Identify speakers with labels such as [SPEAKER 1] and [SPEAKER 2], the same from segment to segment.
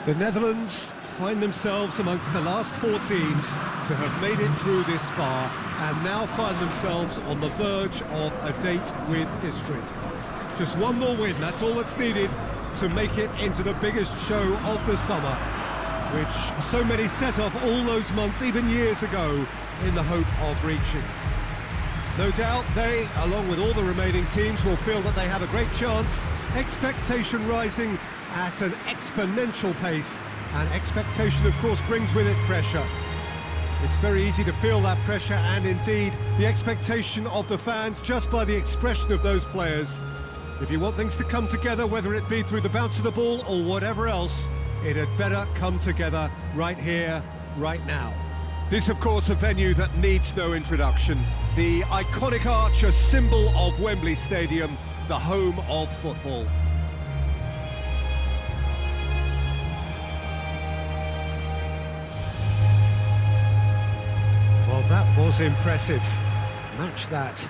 [SPEAKER 1] The Netherlands find themselves amongst the last four teams to have made it through this far and now find themselves on the verge of a date with history. Just one more win, that's all that's needed to make it into the biggest show of the summer, which so many set off all those months, even years ago, in the hope of reaching. No doubt they, along with all the remaining teams, will feel that they have a great chance, expectation rising at an exponential pace, and expectation of course brings with it pressure. It's very easy to feel that pressure, and indeed the expectation of the fans just by the expression of those players. If you want things to come together, whether it be through the bounce of the ball or whatever else, it had better come together right here, right now. This, of course, a venue that needs no introduction. The iconic arch, a symbol of Wembley Stadium, the home of football. Well, that was impressive. Match that.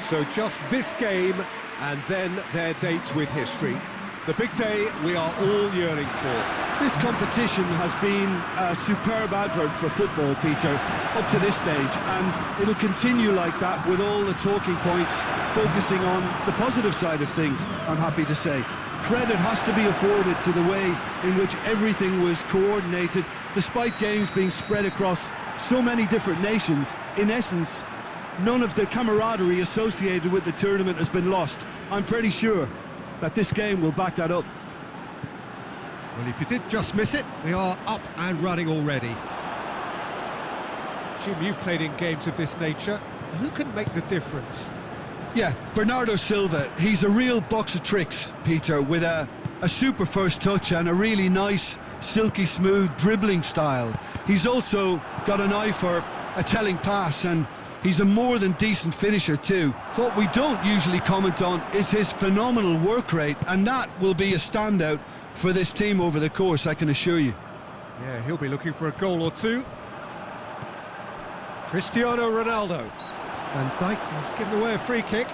[SPEAKER 1] So just this game, and then their date with history. The big day we are all yearning for.
[SPEAKER 2] This competition has been a superb advert for football, Peter, up to this stage, and it'll continue like that with all the talking points focusing on the positive side of things, I'm happy to say. Credit has to be afforded to the way in which everything was coordinated, despite games being spread across so many different nations. In essence, none of the camaraderie associated with the tournament has been lost. I'm pretty sure that this game will back that up.
[SPEAKER 1] Well, if you did just miss it, we are up and running already. Jim, you've played in games of this nature. Who can make the difference?
[SPEAKER 2] Yeah, Bernardo Silva. He's a real box of tricks, Peter, with a super first touch and a really nice, silky smooth dribbling style. He's also got an eye for a telling pass, and he's a more than decent finisher too. What we don't usually comment on is his phenomenal work rate, and that will be a standout for this team over the course, I can assure you.
[SPEAKER 1] Yeah, he'll be looking for a goal or two. Cristiano Ronaldo. And Beek has given away a free kick.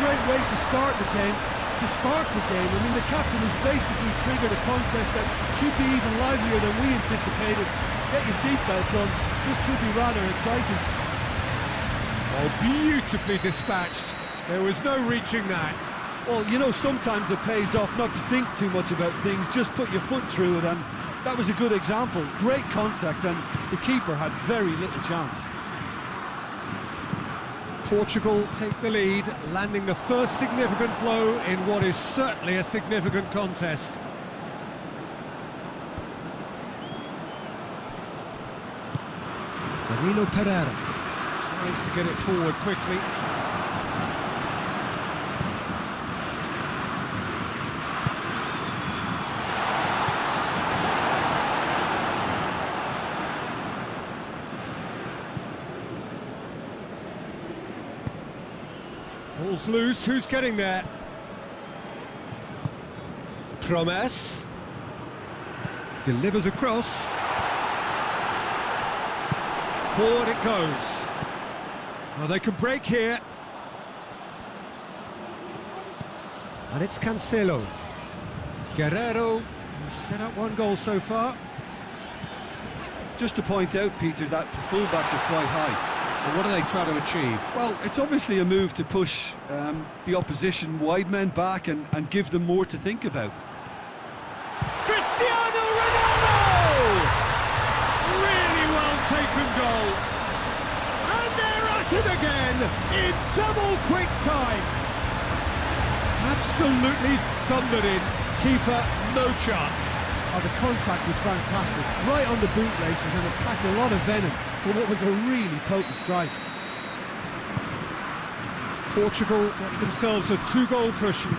[SPEAKER 3] Great way to start the game, to spark the game. I mean, the captain has basically triggered a contest that should be even livelier than we anticipated. Get your seatbelts on, this could be rather exciting.
[SPEAKER 1] Oh, beautifully dispatched. There was no reaching that.
[SPEAKER 2] Well, you know, sometimes it pays off not to think too much about things, just put your foot through it, and that was a good example. Great contact, and the keeper had very little chance.
[SPEAKER 1] Portugal take the lead, landing the first significant blow in what is certainly a significant contest. Marino Pereira tries to get it forward quickly. Ball's loose, who's getting there? Promes delivers across. Forward it goes. Well, they can break here. And it's Cancelo. Guerrero, who's set up one goal so far.
[SPEAKER 2] Just to point out, Peter, that the fullbacks are quite high.
[SPEAKER 1] And what are they trying to achieve?
[SPEAKER 2] Well, it's obviously a move to push the opposition wide men back and give them more to think about.
[SPEAKER 1] Cristiano Ronaldo! open goal. And they're at it again in double quick time. Absolutely thundered in. Keeper, no chance.
[SPEAKER 3] Oh, the contact was fantastic, right on the bootlaces, and it packed a lot of venom for what was a really potent strike.
[SPEAKER 1] Portugal get themselves a 2-goal cushion.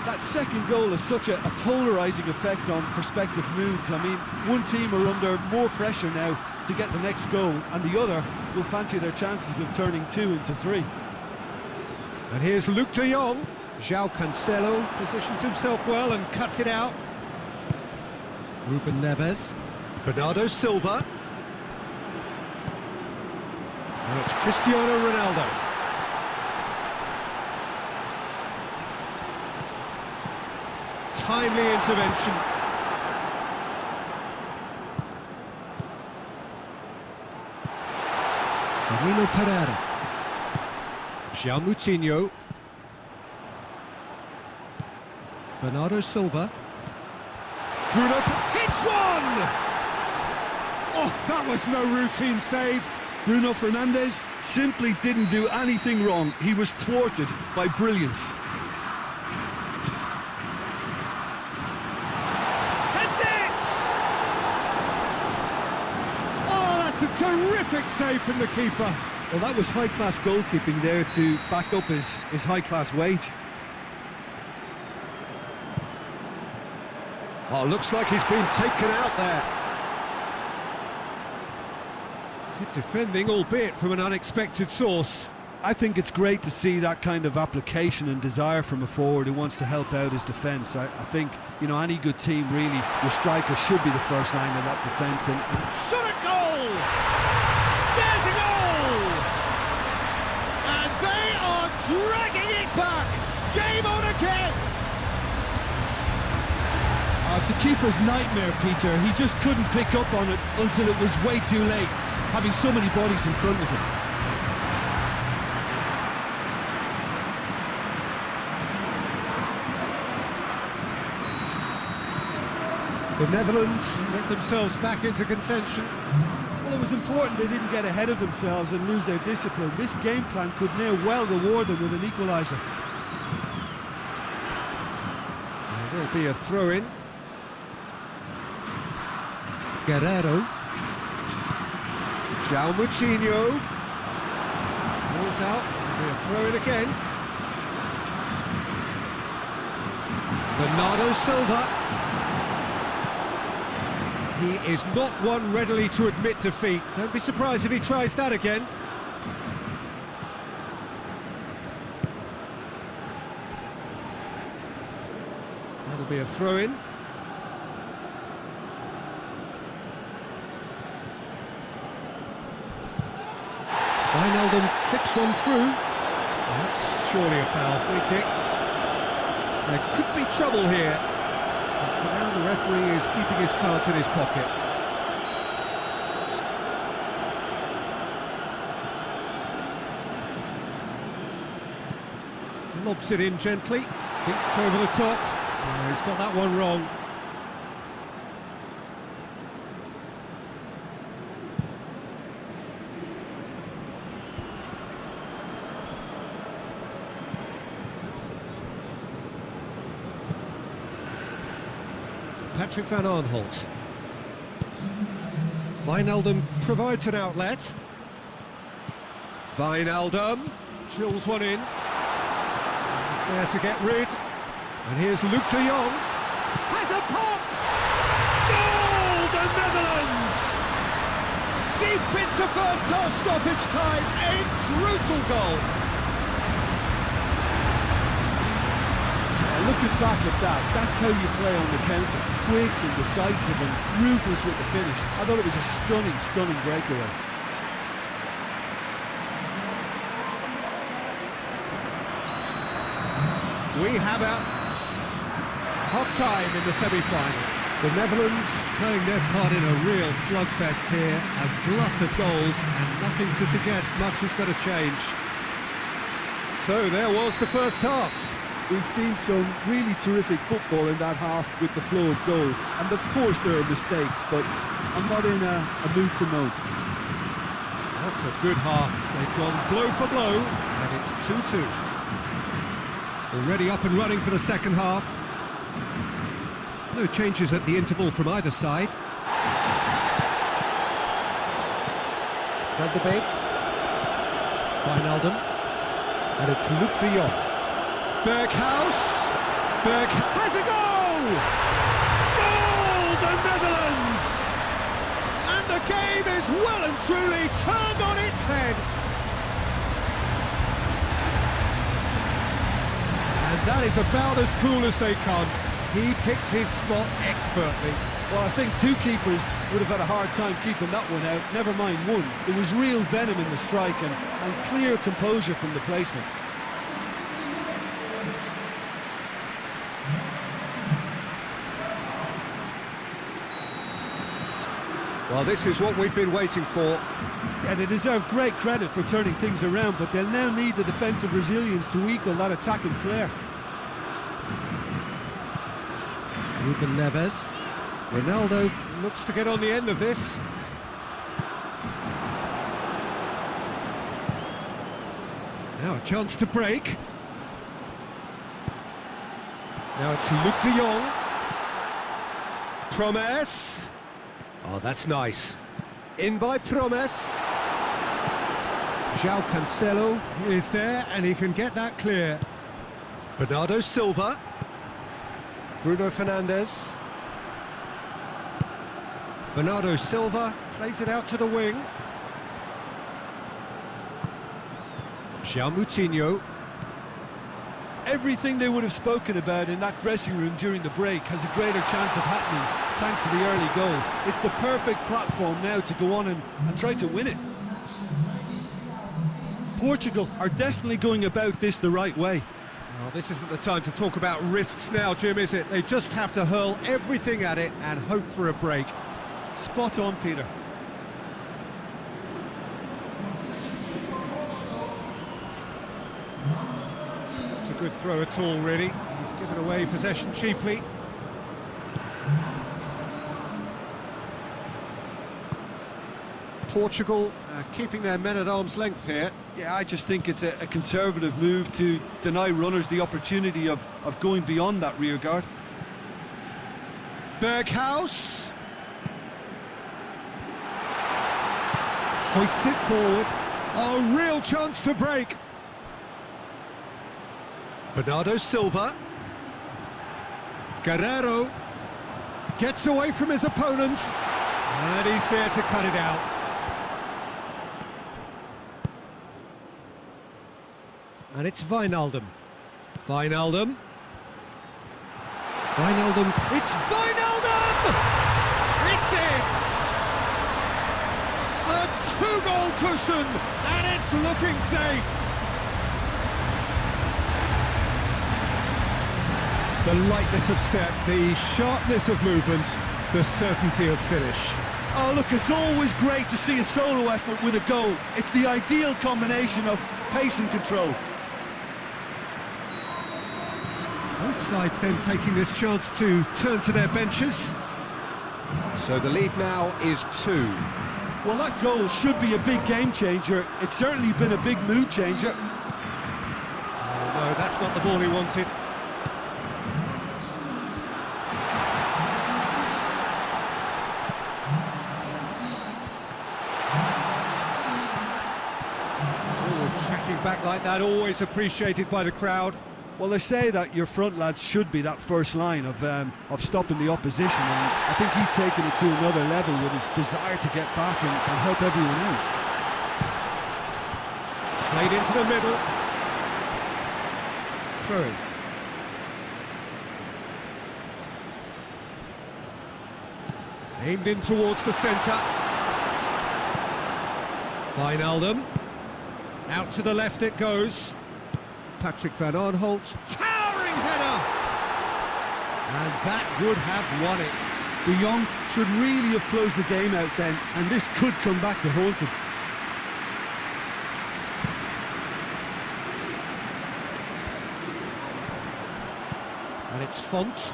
[SPEAKER 2] That second goal has such a polarising effect on prospective moods. I mean, one team are under more pressure now to get the next goal, and the other will fancy their chances of turning 2 into 3.
[SPEAKER 1] And here's Luke de Jong. João Cancelo positions himself well and cuts it out. Ruben Neves. Bernardo Silva. And it's Cristiano Ronaldo. Timely intervention. Danilo Pereira. João Moutinho. Bernardo Silva. Bruno hits one! Oh, that was no routine save.
[SPEAKER 2] Bruno Fernandes simply didn't do anything wrong. He was thwarted by brilliance.
[SPEAKER 1] That's it! Oh, that's a terrific save from the keeper.
[SPEAKER 2] Well, that was high-class goalkeeping there to back up his high-class wage.
[SPEAKER 1] Oh, looks like he's been taken out there. Good defending, albeit from an unexpected source.
[SPEAKER 2] I think it's great to see that kind of application and desire from a forward who wants to help out his defence. I think, you know, any good team, really, your striker should be the first line of that defence. And
[SPEAKER 1] shot a goal! There's a goal! And they are dragging it back! Game on again!
[SPEAKER 3] It's a keeper's nightmare, Peter. He just couldn't pick up on it until it was way too late, having so many bodies in front of him.
[SPEAKER 1] The Netherlands get themselves back into contention.
[SPEAKER 2] well, it was important they didn't get ahead of themselves and lose their discipline. This game plan could now well reward them with an equaliser.
[SPEAKER 1] There will be a throw-in. Guerrero. João Moutinho. Ball's out. There'll be a throw-in again. Bernardo Silva. He is not one readily to admit defeat. Don't be surprised if he tries that again. That'll be a throw-in. Ronaldo clips one through. That's surely a foul free kick. There could be trouble here. But for now, the referee is keeping his cards in his pocket. Lobs it in gently. Dinked over the top. Oh, he's got that one wrong. Patrick van Aanholt. Wijnaldum provides an outlet. Wijnaldum drills one in. He's there to get rid. And here's Luke de Jong. Has a pop! Goal, the Netherlands! Deep into first half stoppage time. A crucial goal.
[SPEAKER 2] Looking back at that, that's how you play on the counter. Quick and decisive and ruthless with the finish. I thought it was a stunning, stunning breakaway.
[SPEAKER 1] We have a half-time in the semi-final. The Netherlands playing their part in a real slugfest here. A glut of goals and nothing to suggest much is going to change. So there was the first half.
[SPEAKER 2] We've seen some really terrific football in that half with the flow of goals. And of course there are mistakes, but I'm not in a mood to moan.
[SPEAKER 1] It's a good half. They've gone blow for blow, and it's 2-2. Already up and running for the second half. No changes at the interval from either side. Van der Beek. Wijnaldum. And it's Luc de Jong. Berghuis. Berg has a goal! Goal, the Netherlands! And the game is well and truly turned on its head. And that is about as cool as they come. He picked his spot expertly.
[SPEAKER 3] Well, I think two keepers would have had a hard time keeping that one out, never mind one. There was real venom in the strike and clear composure from the placement.
[SPEAKER 1] Well, this is what we've been waiting for.
[SPEAKER 3] Yeah, they deserve great credit for turning things around, but they'll now need the defensive resilience to equal that attacking flair.
[SPEAKER 1] Ruben Neves. Ronaldo looks to get on the end of this. Now a chance to break. Now it's Luc de Jong. Promes. Oh, that's nice. In by Promes. João Cancelo is there and he can get that clear. Bernardo Silva. Bruno Fernandes. Bernardo Silva plays it out to the wing. João Moutinho.
[SPEAKER 3] Everything they would have spoken about in that dressing room during the break has a greater chance of happening thanks to the early goal. It's the perfect platform now to go on and try to win it. Portugal are definitely going about this the right way.
[SPEAKER 1] Well, this isn't the time to talk about risks now, Jim, is it? They just have to hurl everything at it and hope for a break.
[SPEAKER 3] Spot on, Peter.
[SPEAKER 1] It's a good throw at all, really. He's given away possession cheaply. Portugal keeping their men at arm's length here.
[SPEAKER 3] Yeah, I just think it's a conservative move to deny runners the opportunity of going beyond that rear guard.
[SPEAKER 1] Berghuis. Hoists it forward. A real chance to break. Bernardo Silva. Guerrero gets away from his opponents. And he's there to cut it out. And it's Wijnaldum. Wijnaldum. Wijnaldum. It's Wijnaldum! It's in! A two-goal cushion, and it's looking safe. The lightness of step, the sharpness of movement, the certainty of finish.
[SPEAKER 3] Oh, look, it's always great to see a solo effort with a goal. It's the ideal combination of pace and control.
[SPEAKER 1] Both sides then taking this chance to turn to their benches. So the lead now is 2.
[SPEAKER 3] Well, that goal should be a big game changer. It's certainly been a big mood changer.
[SPEAKER 1] Oh no, that's not the ball he wanted. Oh, tracking back like that, always appreciated by the crowd.
[SPEAKER 3] Well, they say that your front lads should be that first line of stopping the opposition, and I think he's taken it to another level with his desire to get back and help everyone out.
[SPEAKER 1] Played into the middle. Through. Aimed in towards the centre. Wijnaldum. Out to the left it goes. Patrick van Aanholt, towering header! And that would have won it.
[SPEAKER 3] De Jong should really have closed the game out then, and this could come back to haunt him.
[SPEAKER 1] And it's Font.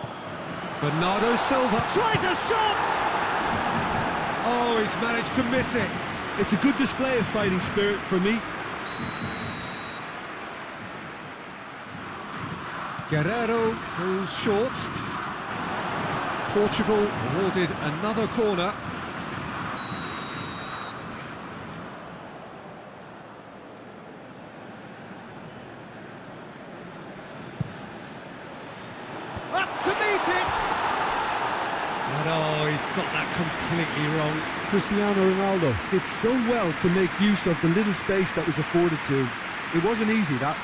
[SPEAKER 1] Bernardo Silva tries a shot! Oh, he's managed to miss it.
[SPEAKER 2] It's a good display of fighting spirit for me.
[SPEAKER 1] Guerrero goes short. Portugal awarded another corner. Up to meet it! But oh, he's got that completely wrong.
[SPEAKER 2] Cristiano Ronaldo did so well to make use of the little space that was afforded to him. It wasn't easy, that.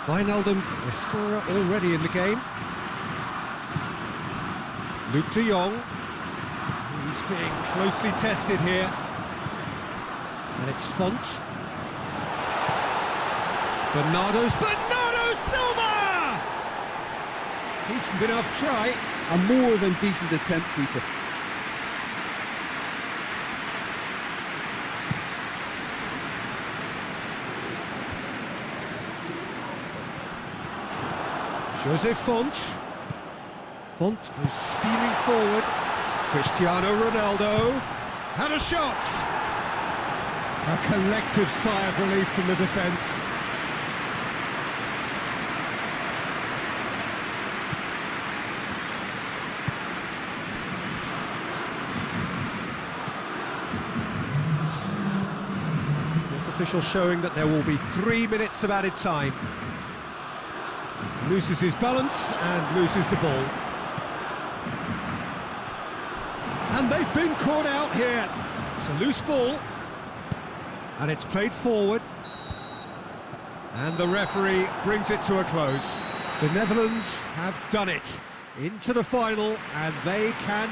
[SPEAKER 1] Wijnaldum, a scorer already in the game. Luke de Jong. He's being closely tested here. And it's Font. Bernardo Silva! Decent enough try.
[SPEAKER 2] A more than decent attempt, Peter.
[SPEAKER 1] José Font. Font is steaming forward. Cristiano Ronaldo. And a shot! A collective sigh of relief from the defence. Fourth official showing that there will be 3 minutes of added time. Loses his balance and loses the ball. And they've been caught out here. It's a loose ball. And it's played forward. And the referee brings it to a close. The Netherlands have done it. Into the final, and they can